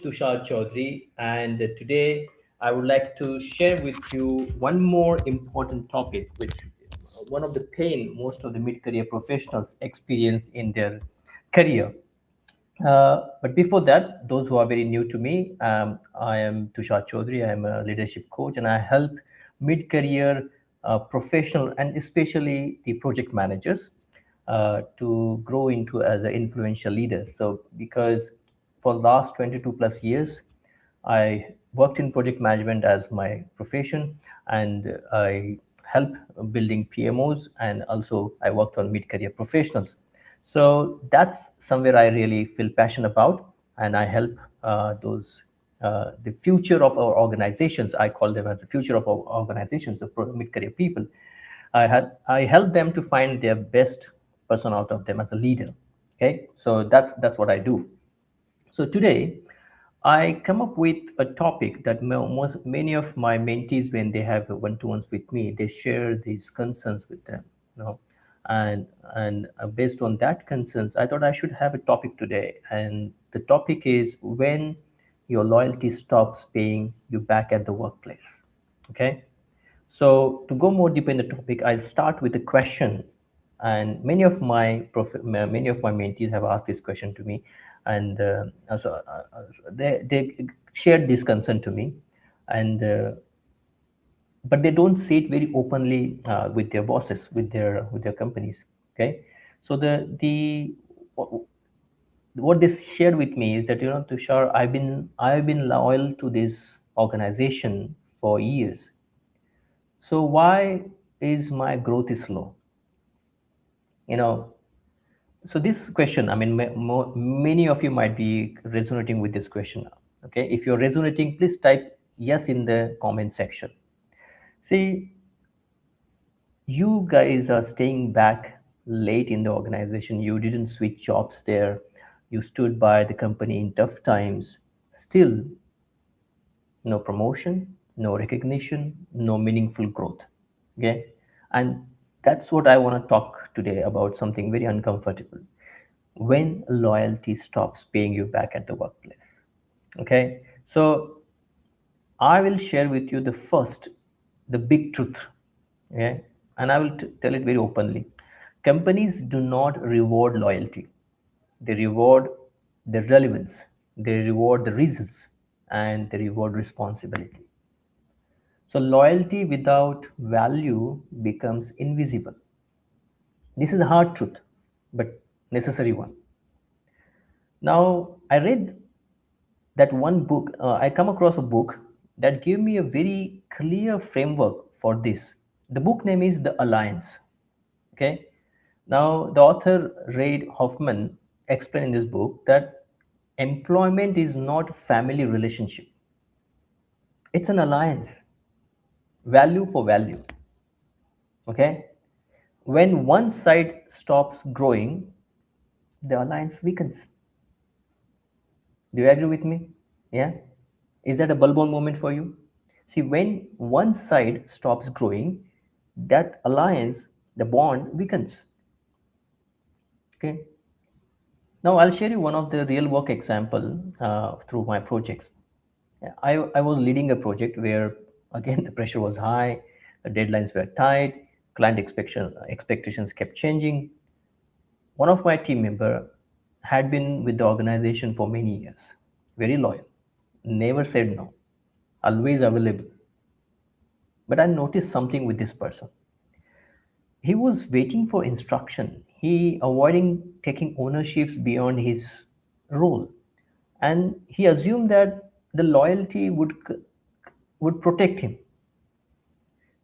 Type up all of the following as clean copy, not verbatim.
Tushar Chaudhary, and today I would like to share with you one more important topic, which one of the pain most of the mid-career professionals experience in their career. But before that, those who are very new to me, I am Tushar Chaudhary. I am a leadership coach, and I help mid-career professional and especially the project managers to grow into as an influential leaders. So, because for last 22 plus years, I worked in project management as my profession, and I help building PMOs, and also I worked on mid-career professionals. So that's somewhere I really feel passionate about, and I help those the future of our organizations. I call them as the future of our organizations of mid-career people. I help them to find their best person out of them as a leader. Okay, so that's what I do. So today, I come up with a topic that many of my mentees, when they have one-to-ones with me, they share these concerns with them. You know, and based on that concerns, I thought I should have a topic today, and the topic is when your loyalty stops paying you back at the workplace. Okay, so to go more deep in the topic, I'll start with a question, and many of my mentees have asked this question to me, and they shared this concern to me, and but they don't say it very openly with their bosses, with their companies. Okay, so what they shared with me is that, Tushar, I've been loyal to this organization for years, so why is my growth is slow? You know, so this question, I mean, many of you might be resonating with this question. Okay, if you're resonating, please type yes in the comment section. See, you guys are staying back late in the organization. You didn't switch jobs there. You stood by the company in tough times. Still, no promotion, no recognition, no meaningful growth. Okay. And that's what I want to talk today about, something very uncomfortable. When loyalty stops paying you back at the workplace. Okay. So I will share with you the big truth. Okay. And I will tell it very openly. Companies do not reward loyalty, they reward the relevance, they reward the results, and they reward responsibility. So loyalty without value becomes invisible. This is a hard truth, but necessary one. Now, I read that one book, I come across a book that gave me a very clear framework for this. The book name is The Alliance. Okay. Now, the author Reid Hoffman explained in this book that employment is not family relationship. It's an alliance, value for value. Okay. When one side stops growing, the alliance weakens. Do you agree with me? Yeah. Is that a bulb on moment for you? See, when one side stops growing, that alliance, the bond weakens. Okay. Now I'll share you one of the real work example through my projects. Yeah, I was leading a project where again the pressure was high, the deadlines were tight, client expectations kept changing. One of my team member had been with the organization for many years, very loyal, never said no, always available. But I noticed something with this person. He was waiting for instruction. He avoiding taking ownerships beyond his role, and he assumed that the loyalty would protect him.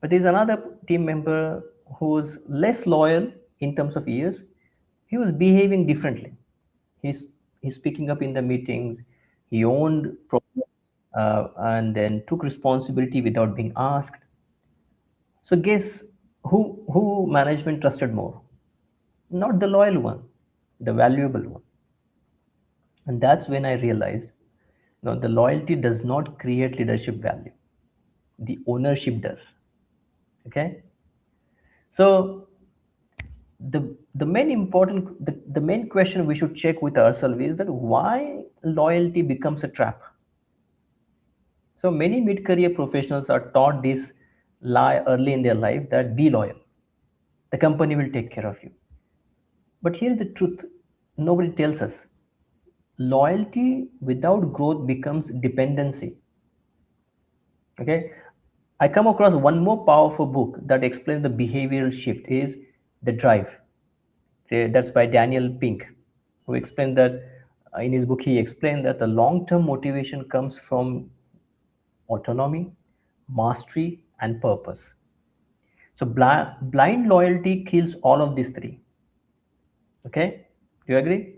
But there's another team member who was less loyal in terms of years. He was behaving differently. He's he's picking up in the meetings. He owned problems, and then took responsibility without being asked. So guess who management trusted more? Not the loyal one, the valuable one. And that's when I realized, no, the loyalty does not create leadership value. The ownership does. Okay. So The main question we should check with ourselves is that why loyalty becomes a trap. So many mid-career professionals are taught this lie early in their life that be loyal, the company will take care of you. But here's the truth: nobody tells us. Loyalty without growth becomes dependency. Okay, I come across one more powerful book that explains the behavioral shift is The Drive. Say that's by Daniel Pink, who explained that in his book he explained that the long-term motivation comes from autonomy, mastery, and purpose. So blind loyalty kills all of these three. Okay, do you agree?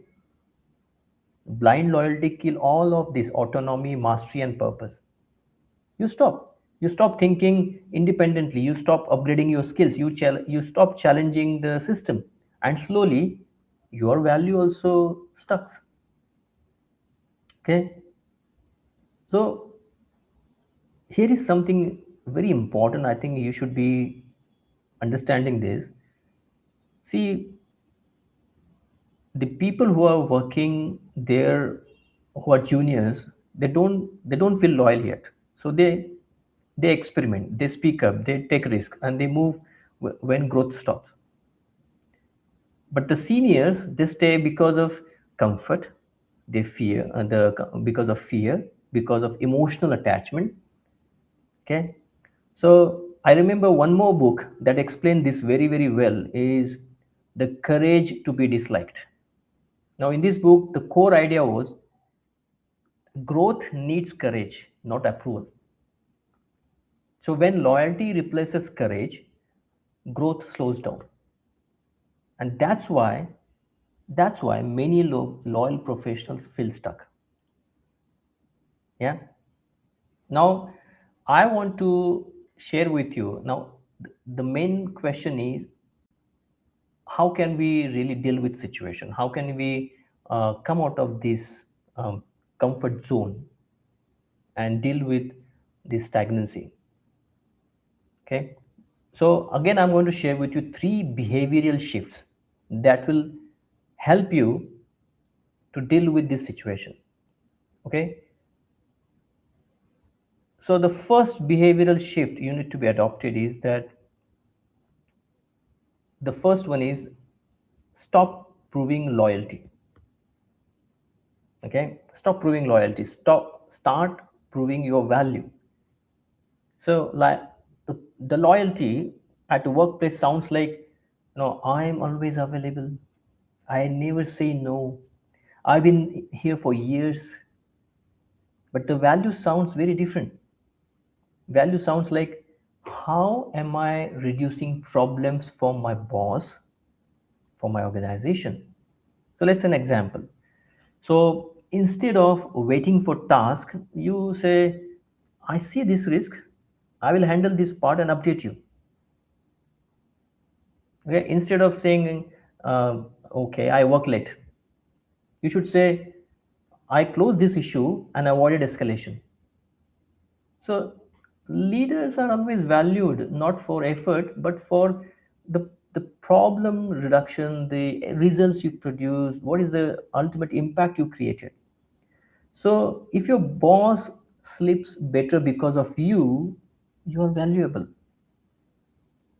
Blind loyalty kill all of this: autonomy, mastery, and purpose. You stop thinking independently, you stop upgrading your skills, you stop challenging the system, and slowly your value also stucks. Okay, so here is something very important. I think you should be understanding this. See, the people who are working there, who are juniors, they don't feel loyal yet. So they experiment, they speak up, they take risk, and they move when growth stops. But the seniors, they stay because of comfort, they fear because of fear, because of emotional attachment. Okay, so I remember one more book that explained this very very well is The Courage to be Disliked. Now in this book the core idea was growth needs courage, not approval. So when loyalty replaces courage, growth slows down. And that's why many loyal professionals feel stuck. Yeah. Now I want to share with you now, the main question is, how can we really deal with situation, how can we come out of this comfort zone and deal with this stagnancy. Okay, so again I'm going to share with you three behavioral shifts that will help you to deal with this situation. Okay, so the first behavioral shift you need to be adopted is that the first one is stop proving loyalty. Okay, stop proving loyalty, start proving your value. So like the loyalty at the workplace sounds like, I'm always available, I never say no, I've been here for years. But the value sounds very different. Value sounds like, how am I reducing problems for my boss, for my organization? So let's an example. So instead of waiting for task, you say, I see this risk, I will handle this part and update you. Okay, instead of saying, okay, I work late, you should say, I closed this issue and avoided escalation. So leaders are always valued not for effort, but for the problem reduction, the results you produce, what is the ultimate impact you created. So if your boss sleeps better because of you, you are valuable.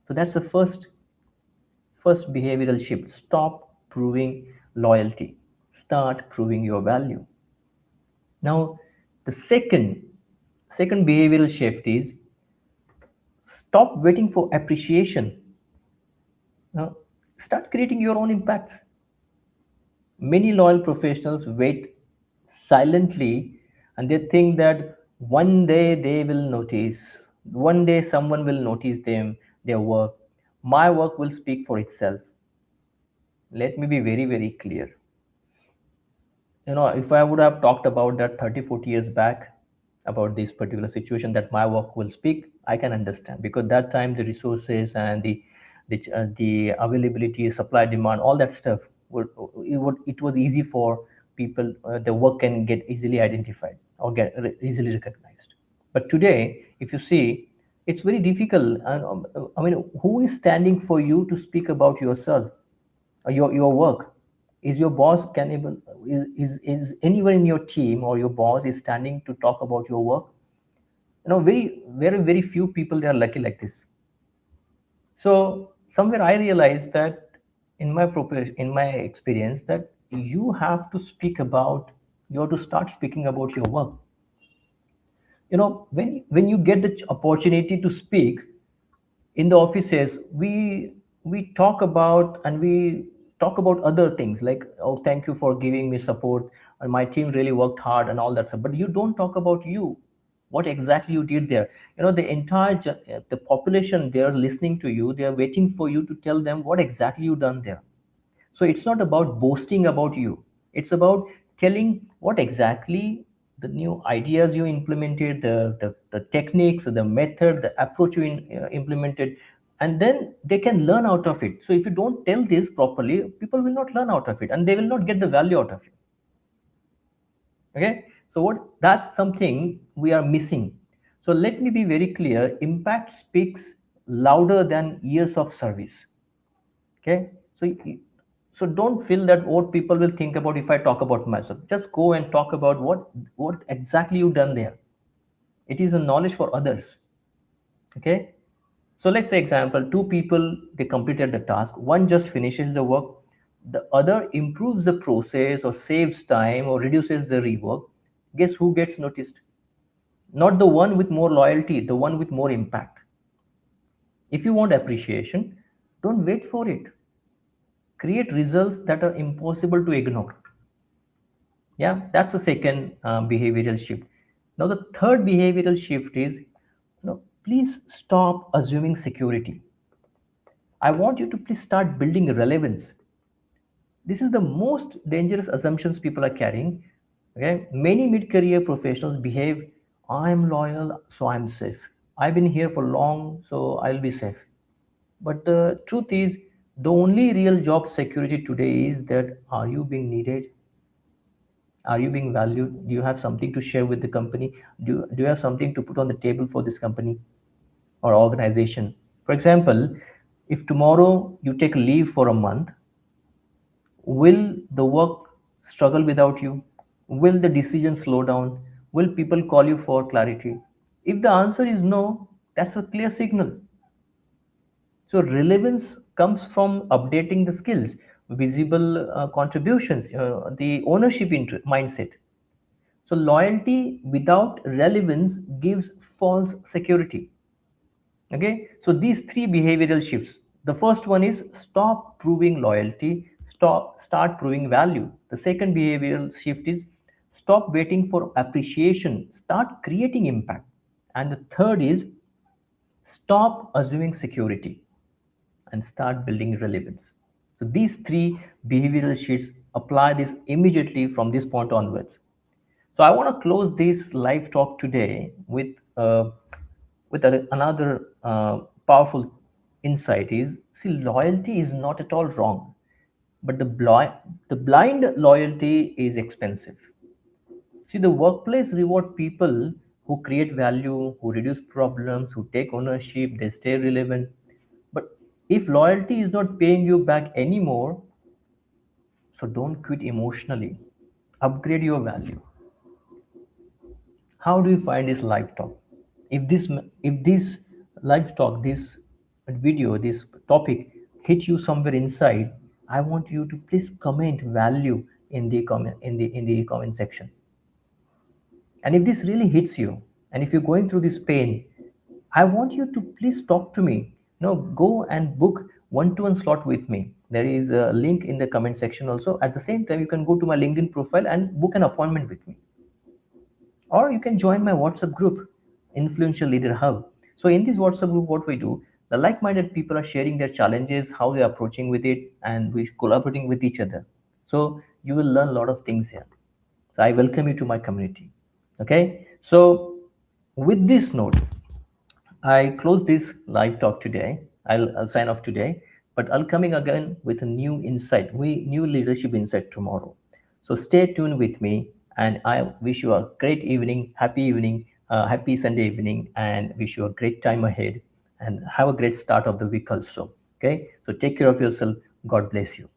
So that's the first behavioral shift. Stop proving loyalty. Start proving your value. Now the second behavioral shift is stop waiting for appreciation. Now, start creating your own impacts. Many loyal professionals wait silently and they think that one day they will notice, one day someone will notice their work. My work will speak for itself. Let me be very, very clear. If I would have talked about that 30, 40 years back about this particular situation, that my work will speak, I can understand, because that time the resources and the availability, supply, demand, all that stuff it was easy for people. The work can get easily identified or get easily recognized. But today if you see, it's very difficult. And I mean, who is standing for you to speak about yourself? your work? Is your boss can able is anyone in your team or your boss is standing to talk about your work? Very few people they are lucky like this. So somewhere I realized that in my experience that you have to speak about you have to start speaking about your work. When you get the opportunity to speak in the offices, we talk about and we talk about other things like, oh, thank you for giving me support, and my team really worked hard and all that stuff, but you don't talk about you, what exactly you did there. The the population, they are listening to you, they are waiting for you to tell them what exactly you done there. So it's not about boasting about you. It's about telling what exactly the new ideas you implemented, the techniques, the method, the approach you implemented, and then they can learn out of it. So if you don't tell this properly, people will not learn out of it and they will not get the value out of it. Okay, so what that's something we are missing. So let me be very clear, impact speaks louder than years of service. Okay, so don't feel that what people will think about if I talk about myself. Just go and talk about what exactly you done there. It is a knowledge for others. Okay, so let's say example, two people, they completed the task, one just finishes the work, the other improves the process or saves time or reduces the rework. Guess who gets noticed? Not the one with more loyalty, the one with more impact. If you want appreciation, don't wait for it. Create results that are impossible to ignore. Yeah, that's the second behavioral shift. Now the third behavioral shift is, please stop assuming security. I want you to please start building relevance. This is the most dangerous assumptions people are carrying. Okay, many mid-career professionals behave, I'm loyal so I'm safe, I've been here for long so I'll be safe. But the truth is, the only real job security today is that, are you being needed? Are you being valued? Do you have something to share with the company? Do you have something to put on the table for this company or organization? For example, if tomorrow you take leave for a month, will the work struggle without you? Will the decision slow down? Will people call you for clarity? If the answer is no, that's a clear signal. So relevance comes from updating the skills, visible contributions, the ownership mindset. So loyalty without relevance gives false security. Okay, so these three behavioral shifts. The first one is stop proving loyalty, start proving value. The second behavioral shift is stop waiting for appreciation, start creating impact. And the third is stop assuming security and start building relevance. So these three behavioral shifts, apply this immediately from this point onwards. So I want to close this live talk today with another powerful insight. Is, see, loyalty is not at all wrong, but the blind loyalty is expensive. See, the workplace reward people who create value, who reduce problems, who take ownership, they stay relevant. But if loyalty is not paying you back anymore, so don't quit emotionally. Upgrade your value. How do you find this live talk? If this live talk, this video, this topic hit you somewhere inside, I want you to please comment value in the comment section. And if this really hits you, and if you're going through this pain, I want you to please talk to me. Go and book one-to-one slot with me. There is a link in the comment section also. At the same time, you can go to my LinkedIn profile and book an appointment with me, or you can join my WhatsApp group, Influential Leader Hub. So in this WhatsApp group, what we do, the like-minded people are sharing their challenges, how they're approaching with it, and we're collaborating with each other. So you will learn a lot of things here. So I welcome you to my community. Okay. So with this note, I close this live talk today. I'll sign off today, but I'll coming again with a new insight, new leadership insight tomorrow. So stay tuned with me, and I wish you a great evening, happy Sunday evening, and wish you a great time ahead, and have a great start of the week also. Okay, so take care of yourself. God bless you.